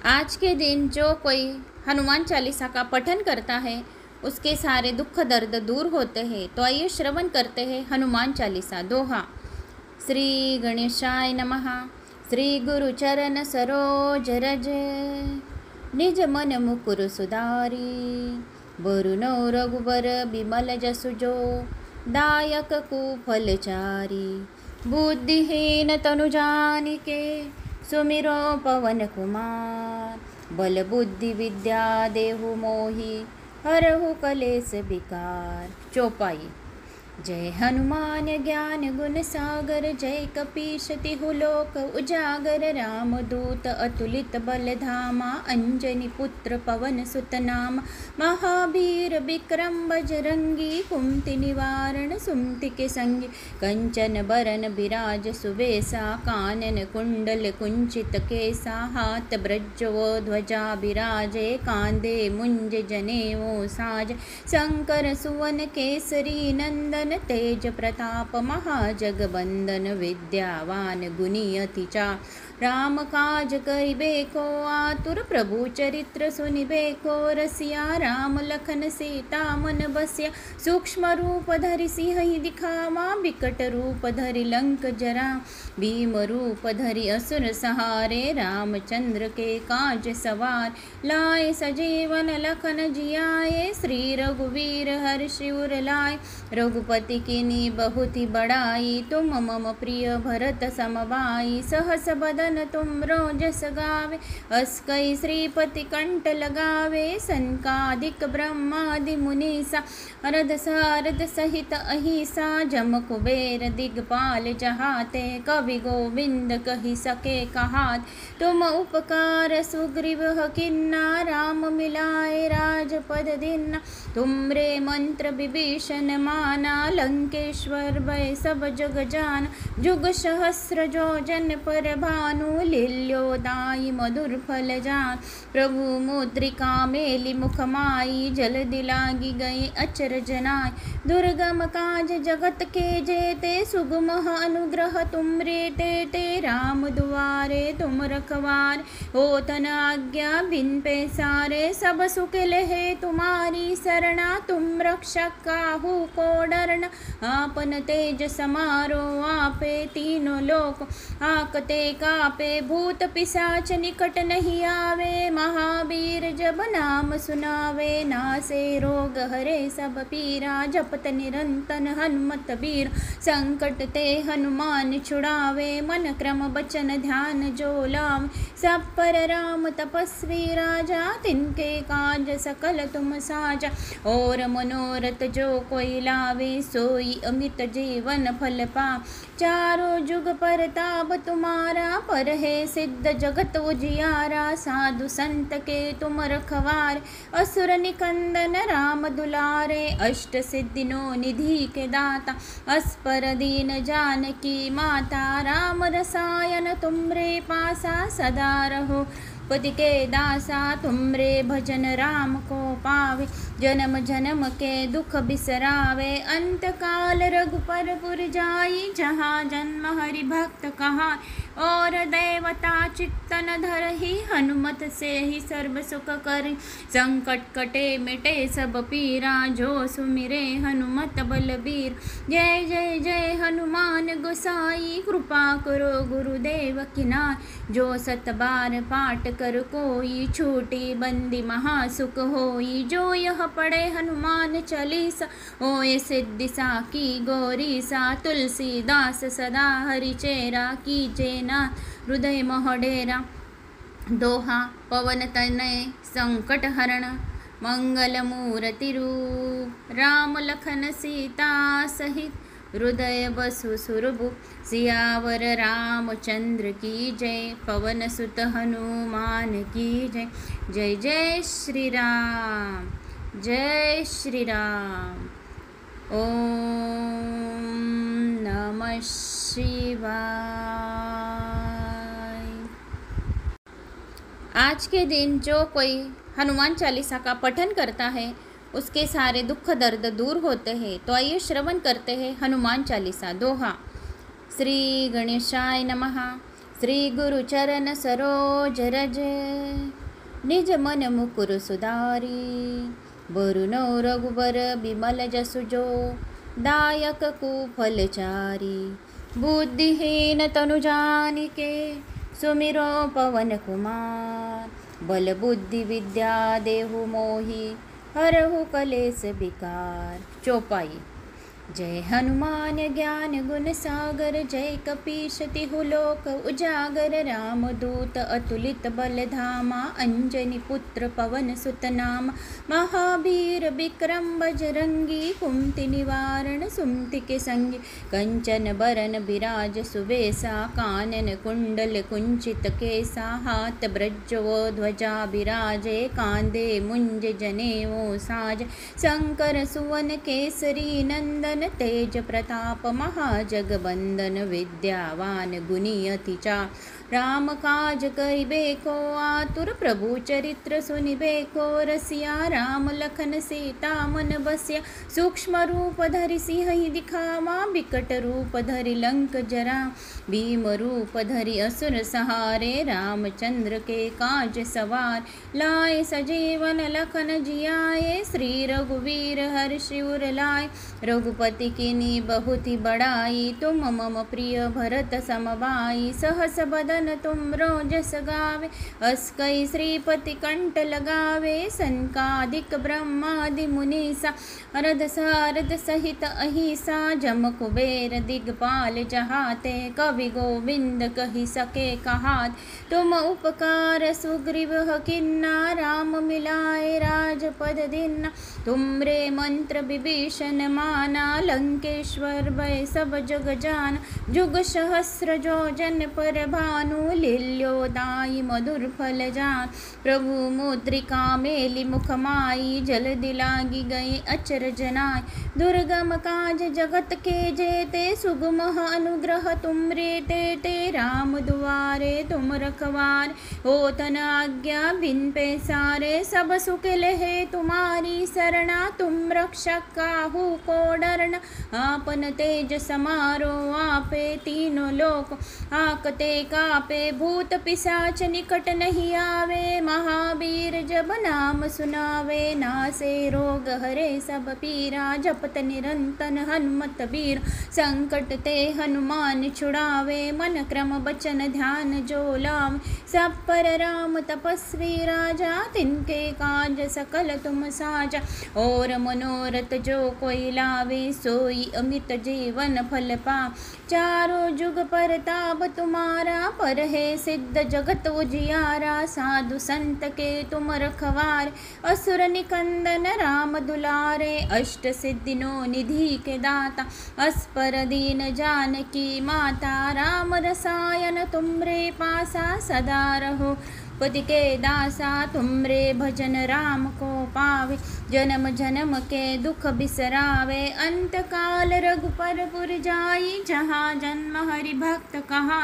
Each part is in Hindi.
आज के दिन जो कोई हनुमान चालीसा का पठन करता है उसके सारे दुख दर्द दूर होते हैं। तो आइए श्रवण करते हैं हनुमान चालीसा। दोहा। श्री गणेशाय नमः। श्री गुरु चरण सरोज रज, निज मन मुकुर सुधारी। वरुणो रघुबर बिमल जसु जो, दायक कुफलचारी। बुद्धिहीन तनु जानिके, सुमिरो पवन कुमार। बल बुद्धि विद्या देहु मोहि, हरहु कलेस विकार। चौपाई। जय हनुमान ज्ञान गुण सागर, जय कपीश तिहु लोक उजागर। राम दूत अतुलित बल धामा, अंजनी पुत्र पवन सुत नाम। महावीर विक्रम बजरंगी, कुमति निवारण सुमति के संगी। कंचन बरन बिराज सुबेसा, कानन कुंडल कुंचित केसा। हाथ ब्रजो ध्वजा बिराजे, कांधे मुंज जनेऊ साज। शंकर सुवन केसरी नंदन, तेज प्रताप महाजगबंदन। विद्यावान गुणी अति चार, राम काज करिबे को आतुर। प्रभु चरित्र सुनिबे को रसिया, राम लखन सीता मन बसिया। सूक्ष्म रूप धरि सिंह दिखावा, बिकट रूप धरि लंक जरा। भीम रूप धरि असुर सहारे, रामचंद्र के काज सवार। लाए सजीवन लखन जियाए, श्री रघुवीर हर्षि उर लाए। रघुपति कीन्ही बहुत ही बड़ाई, तुम मम प्रिय भरत सम भाई। सहस बदन तुम रोजस गावे, अस कई श्रीपति कंठ लगावे। सनकादिक ब्रह्मादि मुनीसा, अरद सारद सहित अहिसा। जम कुबेर दिगपाल जहाते, कवि गोविंद कहि सके कहात। तुम उपकार सुग्रीव किन्ना, राम मिलाए राजपद दीन्ना। तुमरे मंत्र विभीषण माना, लंकेश्वर भय सब जग जान। जुग सहस्र जो जन पर भानु, लील्यो दाई मधुर फल जान। प्रभु मुद्रिका मेली मुख माई, जल दिलागी गई अचरज नाय। दुर्गम काज जगत के जेते, सुगम अनुग्रह तुमरे तेते। राम दुआरे तुम रखवार, होतन आज्ञा बिन पैसारे। सब सुख लहे तुम्हारी सरना, तुम रक्षक काहू को डरना। आपन तेज समारो आपे, तीनों लोक आकते कापे। भूत पिशाच निकट नहीं आवे, महावीर जब नाम सुनावे। नासे रोग हरे सब पीरा, जपत निरंतर हनुमत बीर। संकट ते हनुमान छुड़ावे, मन क्रम बचन ध्यान जो लावे। सब पर राम तपस्वी राजा, तिनके काज सकल तुम साजा। और मनोरथ जो कोई लावे, सोई अमित जीवन फल पा। चारों जुग परताप तुम्हारा, पर है सिद्ध जगत उजियारा। साधु संत के तुम रखवार, असुर निकंदन राम दुलारे। अष्ट सिद्धिनो निधि के दाता, अस्पर दीन जानकी माता। राम रसायन तुमरे पासा, सदा रहो पति के दासा। तुमरे भजन राम को पावे, जन्म जन्म के दुख बिसरावे। अंत काल रघुपर पुर जाई, जहाँ जन्म हरि भक्त कहा। और देवता चित्तन धरहि, हनुमत से ही सर्व सुख करि। संकट कटे मिटे सब पीरा, जो सुमिरे हनुमत बलबीर। जय जय जय हनुमान गोसाई, कृपा करो गुरुदेव की नाय। जो सत बार पाठ कर कोई, छूटी बंदी महासुख होई। जो यह पढ़े हनुमान चालीसा, होए सिद्धि साकी गौरीसा। तुलसीदास सदा हरिचेरा, कीजे नाथ हृदय मोह डेरा। दोहा। पवन तनय संकट हरण, मंगल मूर्ति रूप। राम लखन सीता सहित, हृदय बसु सुरभु। सियावर रामचंद्र की जय, पवन सुत हनुमान की जय। जय जय श्री राम, जय श्री राम। ओम नमः शिवाय। आज के दिन जो कोई हनुमान चालीसा का पठन करता है उसके सारे दुख दर्द दूर होते हैं। तो आइए श्रवण करते हैं हनुमान चालीसा। दोहा। श्री गणेशाय नमः। श्री गुरु चरण सरोज रज, निज मन मुकुर सुधारी। बरुनो रघुबर बिमल जसु जो, दायक कुफल चारी। बुद्धिहीन तनु जानिके, सुमिरो पवन कुमार। बल बुद्धि विद्या देहु मोहि, हरहु कलेस विकार। चौपाई। जय हनुमान ज्ञान गुण सागर, जय कपीश तिहु लोक उजागर। राम दूत अतुलित बल धामा, अंजनी पुत्र पवन सुत नाम। महावीर विक्रम बजरंगी, कुमति निवारण सुमति के संगी। कंचन बरन बिराज सुबेसा, कानन कुंडल कुंचित केसा। हाथ ब्रजो ध्वजा बिराजे, कांधे मुंज जनेऊ साज। शंकर सुवन केसरी नंदन, तेज प्रताप महाजगबंदन। विद्यावान गुणी अति चार, राम काज करिबे को आतुर। प्रभु चरित्र सुनिबे को रसिया, राम लखन सीता मन बसिया। सूक्ष्म रूप धरि सिंह दिखावा, बिकट रूप धरि लंक जरा। भीम रूप धरि असुर सहारे, रामचंद्र के काज सवार। लाए सजीवन लखन जियाए, श्री रघुवीर हर्षि उर लाए। रघुपति कीन्ही बहुत ही बड़ाई, तुम मम प्रिय भरत सम भाई। सहस बदन तुम रोजस गावे, अस कई श्रीपति कंठ लगावे। सनकादिक ब्रह्मादि मुनीसा, अरद सारद सहित अहिसा। जम कुबेर दिगपाल जहाते, कवि गोविंद कहि सके कहात। तुम उपकार सुग्रीव किन्ना, राम मिलाए राजपद दीन्ना। तुमरे मंत्र विभीषण माना, लंकेश्वर भय सब जग जान। जुग सहस्र जो जन पर भानु, लील्यो दाई मधुर फल जान। प्रभु मुद्रिका मेली मुख माई, जल दिलागी गए अचरज नाय। दुर्गम काज जगत के जेते, सुगम अनुग्रह तुमरे तेते। राम दुआरे तुम रखवार, होत न आज्ञा बिन पैसारे। सब सुख लहे तुम्हारी सरना, तुम रक्षक काहू को डरना। आपन तेज समारो आपे, तीनों लोक आकते कापे। भूत पिशाच निकट नहीं आवे, महावीर जब नाम सुनावे। नासे रोग हरे सब पीरा, जपत निरंतर हनुमत बीर। संकट ते हनुमान छुड़ावे, मन क्रम बचन ध्यान जो लावे। सब पर राम तपस्वी राजा, तिनके काज सकल तुम साजा। और मनोरथ जो कोई लावे, सोई अमित जीवन फल पा। चारों जुग परताप तुम्हारा, पर है सिद्ध जगत उजियारा। साधु संत के तुम रखवार, असुर निकंदन राम दुलारे। अष्ट सिद्धिनो निधि के दाता, अस्पर दीन जानकी माता। राम रसायन तुमरे पासा, सदा रहो पति के दासा। तुमरे भजन राम को पावे, जन्म जन्म के दुख बिसरावे। अंत काल रघुपर पुर जाई, जहाँ जन्म हरि भक्त कहा।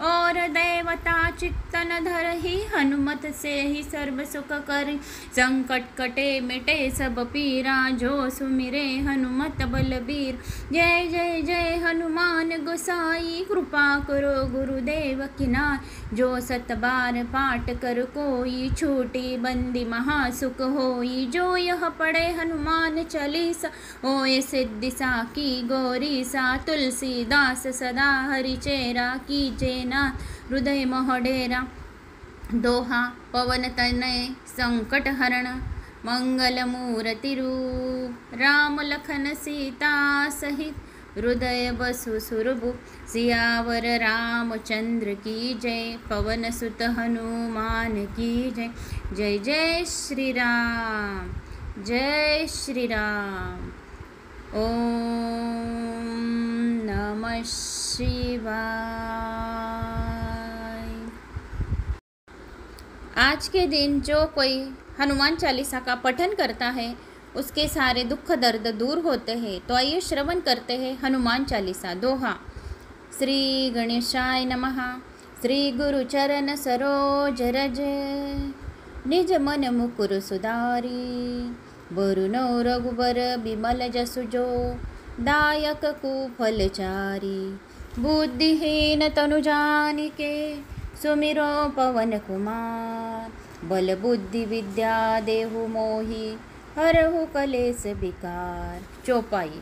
और देवता चित्तन धरहि, हनुमत से ही सर्व सुख करि। संकट कटे मिटे सब पीरा, जो सुमिरे हनुमत बलबीर। जय जय जय हनुमान गोसाई, कृपा करो गुरुदेव की नाय। जो सत बार पाठ कर कोई, छूटी बंदी महासुख होई। जो यह पढ़े हनुमान चालीसा, होए सिद्धि साकी गौरीसा। तुलसीदास सदा हरिचेरा, कीजे नाथ हृदय मोह डेरा। दोहा पवन तनय संकट हरण, मंगल मूर्ति रूप। राम लखन सीता सहित, हृदय बसु सुरभु। सियावर रामचंद्र की जय, पवन सुत हनुमान की जय। जय जय श्री राम, जय श्री राम। ओम नमः शिवाय। आज के दिन जो कोई हनुमान चालीसा का पठन करता है, उसके सारे दुख दर्द दूर होते हैं। तो आइए श्रवण करते हैं हनुमान चालीसा। दोहा। श्री गणेशाय नमः। श्री गुरु चरण सरोज रज, निज मन मुकुर सुधारी। बरुनो रघुबर बिमल जसु जो, दायक कुफल चारी। बुद्धिहीन तनु जानिके सुमिरो पवन कुमार। बल बुद्धि विद्या देहु मोहि हरहु कलेस विकार। चौपाई।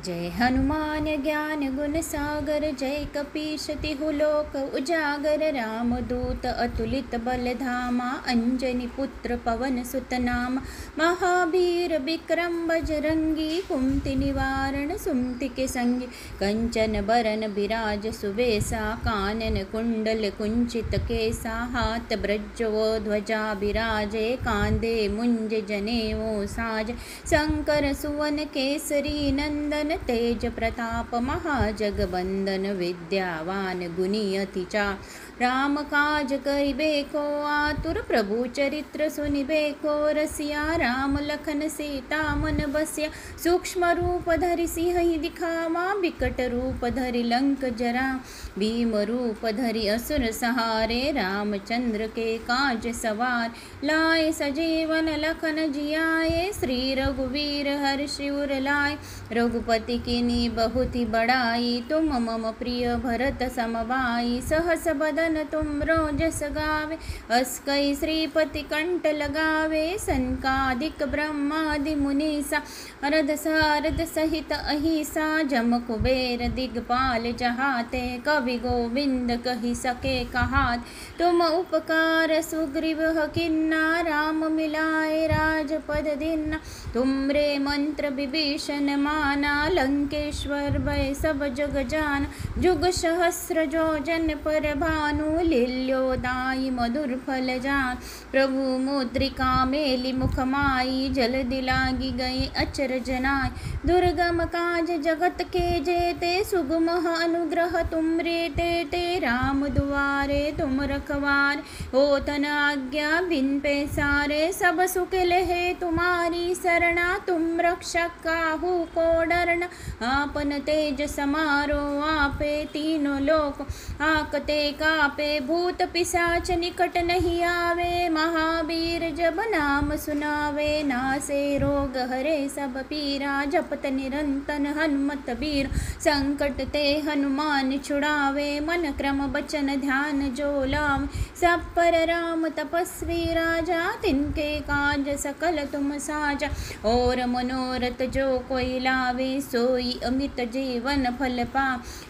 जय हनुमान ज्ञान गुण सागर जय कपीश तिहु लोक उजागर। राम दूत अतुलित बल धामा अंजनी पुत्र पवन सुत नाम। महावीर विक्रम बजरंगी कुमति निवारण सुमति के संगी। कंचन बरन बिराज सुबेसा कानन कुंडल कुंचित केसा। हाथ ब्रजो ध्वजा बिराजे कांधे मुंज जनेऊ साज। शंकर सुवन केसरी नंदन तेज प्रताप महाजगबंदन। विद्यावान गुणी अति चार राम काज करिबे को आतुर। प्रभु चरित्र सुनिबे को रसिया। राम लखन सीता मन बसिया। सूक्ष्म रूप धरि सिंह दिखावा बिकट रूप धरि लंक जरा। भीम रूप धरि असुर सहारे रामचंद्र के काज सवार। लाए सजीवन लखन जियाए श्री रघुवीर हर्षि उर लाए। रघुपति कीन्ही बहुत ही बड़ाई तुम मम प्रिय भरत समभाई। सहस बदन तुम रोजस गावे अस कई श्रीपति कंठ लगावे। सनकादिक ब्रह्मादि मुनीसा अरद सारद सहित अहिसा। जम कुबेर दिगपाल जहाते कवि गोविंद कहि सके कहात। तुम उपकार सुग्रीव किन्ना राम मिलाए राजपद दीन्ना। तुमरे मंत्र विभीषण माना लंकेश्वर भय सब जग जान। जुग सहस्र जो जन पर भानु लील्योदायि मधुर फल जान। प्रभु मुद्रिका मेलि मुख माई जल दिलागी गए अचर जनाय। दुर्गम काज जगत के जेते सुगम अनुग्रह तुमरे तेते। राम दुआरे तुम रखवार होतन आज्ञा बिन पैसारे। सब सुख लहे तुम्हारी सरना तुम रक्षक काहू को डरना। आपन तेज समारो आपे तीनों लोक आकते कापे। भूत पिशाच निकट नहीं आवे महावीर जब नाम सुनावे। नासे रोग हरे सब पीरा जपत निरंतर हनुमत बीर। संकट ते हनुमान छुड़ावे मन क्रम बचन ध्यान जो लावे। सब पर राम तपस्वी राजा तिनके काज सकल तुम साजा। और मनोरथ जो कोई लावे सोई अमित जीवन फल पा।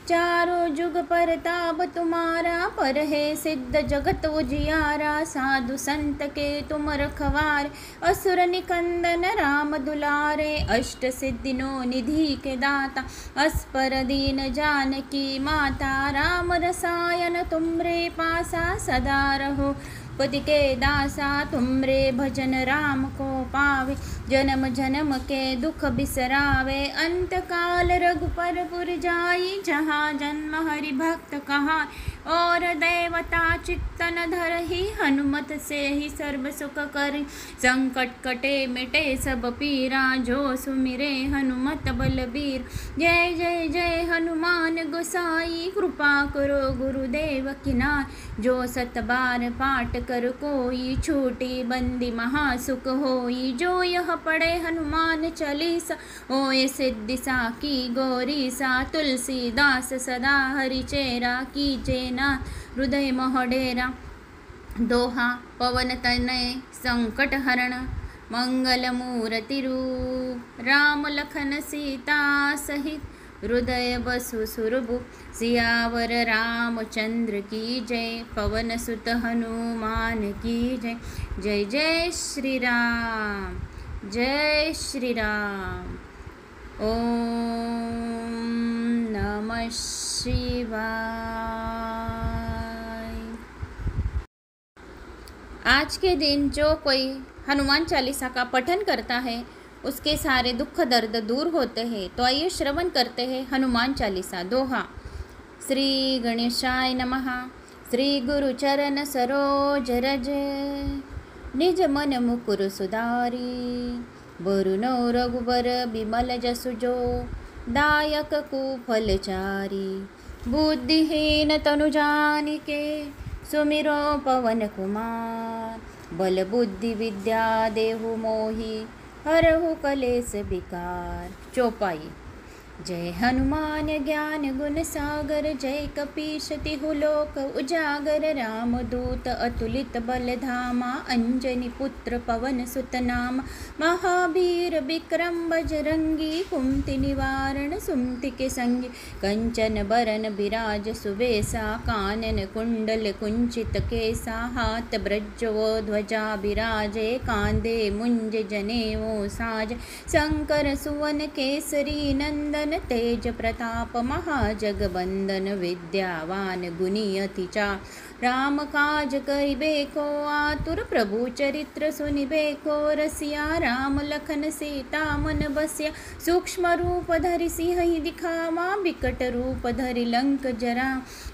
चारों जुग परताप तुम्हारा पर है सिद्ध जगत उजियारा। साधु संत के तुम रखवार असुर निकंदन राम दुलारे। अष्ट सिद्धिनो निधि के दाता अस्पर दीन जानकी माता। राम रसायन तुमरे पासा सदा रहो पति के दासा। तुमरे भजन राम को पावे जन्म जन्म के दुख बिसरावे। अंत काल रघुपर पुर जाई जहाँ जन्म हरि भक्त कहा। और देवता चित्तन धरहि हनुमत से ही सर्व सुख करि। संकट कटे मिटे सब पीरा जो सुमिरे हनुमत बलबीर। जय जय जय हनुमान गोसाई कृपा करो गुरुदेव किनार। जो सत बार पाठ कर कोई छूटी बंदी महासुख होई। जो यह पढ़े हनुमान चालीसा होए सिद्धि साकी गौरी सा। तुलसीदास सदा हरिचेरा कीजे नाथ हृदय मोहडेरा। दोहा पवन तनय संकट हरण मंगल मूर्ति रूप। राम लखन सीता सहित हृदय बसु सुरभु। सियावर रामचंद्र की जय पवन सुत हनुमान की जय। जय जय श्री राम जय श्री राम। ओम नमः शिवाय। आज के दिन जो कोई हनुमान चालीसा का पठन करता है उसके सारे दुख दर्द दूर होते हैं। तो आइए श्रवण करते हैं हनुमान चालीसा। दोहा। श्री गणेशाय नमः। श्री गुरु चरण सरोज रज निज मन मुकुर सुधारी। वरुणो रघुबर बिमल जसु जो दायक कुफल चारी। बुद्धिहीन तनु जानिके सुमिरो पवन कुमार। बल बुद्धि विद्या देहु मोहि हरहु कलेस विकार। चौपाई। जय हनुमान ज्ञान गुण सागर, जय कपीश तिहु लोक उजागर। राम दूत अतुलित बल धामा, अंजनी पुत्र पवन सुत नाम। महावीर विक्रम बजरंगी, कुमति निवारण सुमति के संगी। कंचन बरन बिराज सुबेसा, कानन कुंडल कुंचित केसा। हाथ ब्रजो ध्वजा बिराजे, कांधे मुंज जनेऊ साज। शंकर सुवन केसरी नंदन, तेज प्रताप महाजगबंदन। विद्यावान गुणी अति चार, राम काज करिबे को आतुर। प्रभु चरित्र सुनिबे को रसिया, राम लखन सीता मन बसिया। सूक्ष्म रूप धरि सिंह दिखावा, बिकट रूप धरि लंक जरा।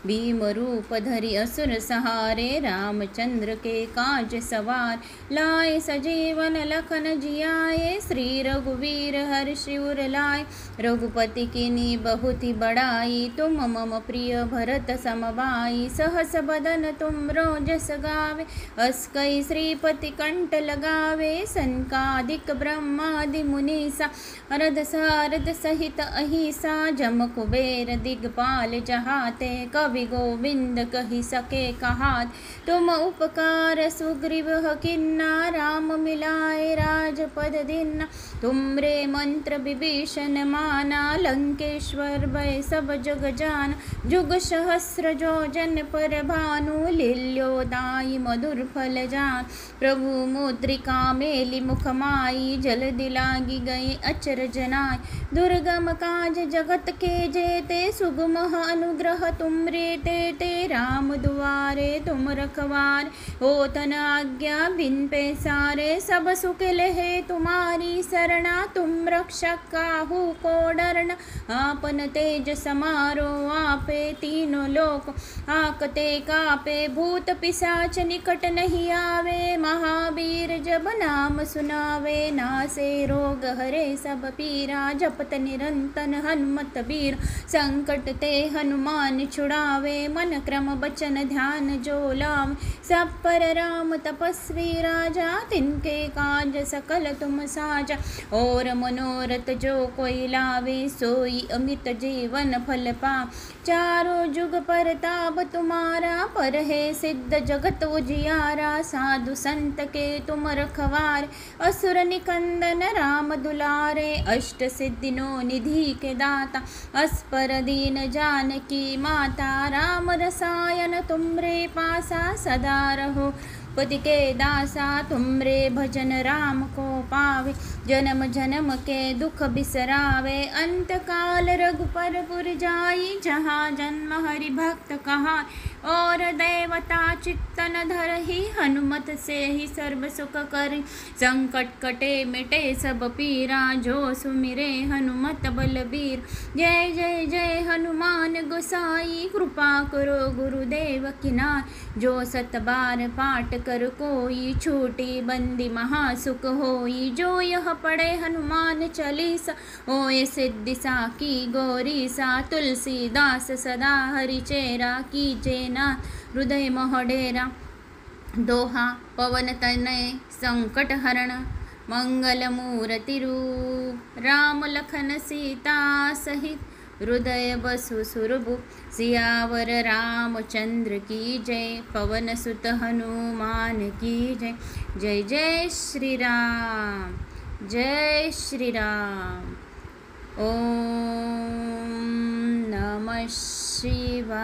भीम रूप धरि असुर सहारे, रामचंद्र के काज सवार। लाए सजीवन लखन जियाए, श्री रघुवीर हर्षि उर लाए। रघुपति कीन्ही बहुत ही बड़ाई, तुम मम प्रिय भरत सम भाई। सहस बदन तुमरो जस गावे, अस कई श्रीपति कंठ लगावे। सनकादिक ब्रह्मादि मुनीसा, अरद सारद सहित अहिसा। जम कुबेर दिगपाल जहाते, कवि गोविंद कहि सके कहात। तुम उपकार सुग्रीव किन्ना, राम मिलाए राजपद दीन्ना। तुमरे मंत्र विभीषण माना, लंकेश्वर भय सब जग जान। जुग सहस्र जो जन पर भानु, लील्योदायि मधुर फल जान। प्रभु मुद्रिका मेलि मुख माई, जल्दि लागी गए अचरज नाय। दुर्गम काज जगत के जेते, सुगम अनुग्रह तुमरे तेते। राम दुआरे तुम रखवार, होत न आज्ञा बिन पैसारे। सब सुख लहे तुम्हारी सरना, तुम रक्षक काहू को डरना। आपन तेज समारो आपे, तीनों लोक आकते कापे। भूत पिशाच निकट नहीं आवे, महावीर जब नाम सुनावे। नासे रोग हरे सब पीरा, जपत निरंतर हनुमत बीर। संकट ते हनुमान छुड़ावे, मन क्रम बचन ध्यान जो लावे। सब पर राम तपस्वी राजा, तिनके काज सकल तुम साजा। और मनोरथ जो कोई लावे, सोई अमित जीवन फल पा। चारों जुग परताप तुम्हारा, पर है सिद्ध जगत उजियारा। साधु संत के तुम रखवार, असुर निकंदन राम दुलारे। अष्ट सिद्धिनो निधि के दाता, अस्पर दीन जानकी माता। राम रसायन तुमरे पासा, सदा रहो पति के दासा। तुमरे भजन राम को पावे, जन्म जन्म के दुख बिसरावे। अंत काल रघुपर पुर जाई, जहाँ जन्म हरि भक्त कहा। और देवता चित्तन धरहि, हनुमत से ही सर्व सुख करि। संकट कटे मिटे सब पीरा, जो सुमिरे हनुमत बलबीर। जय जय जय हनुमान गोसाई, कृपा करो गुरुदेव की नाय। जो सत बार पाठ कर कोई, छूटी बंदी महासुख होई। जो यह पढ़े हनुमान चालीसा, होए सिद्धि साकी गौरीसा। तुलसीदास सदा हरिचेरा, कीजे ना हृदय मोह डेरा। दोहा पवन तनय संकट हरण, मंगल मूर्ति रूप। राम लखन सीता सहित, हृदय बसु सुरभु। सियावर रामचंद्र की जय, पवन सुत हनुमान की जय। जय जय श्री राम, जय श्री राम। ओम नमः शिवाय।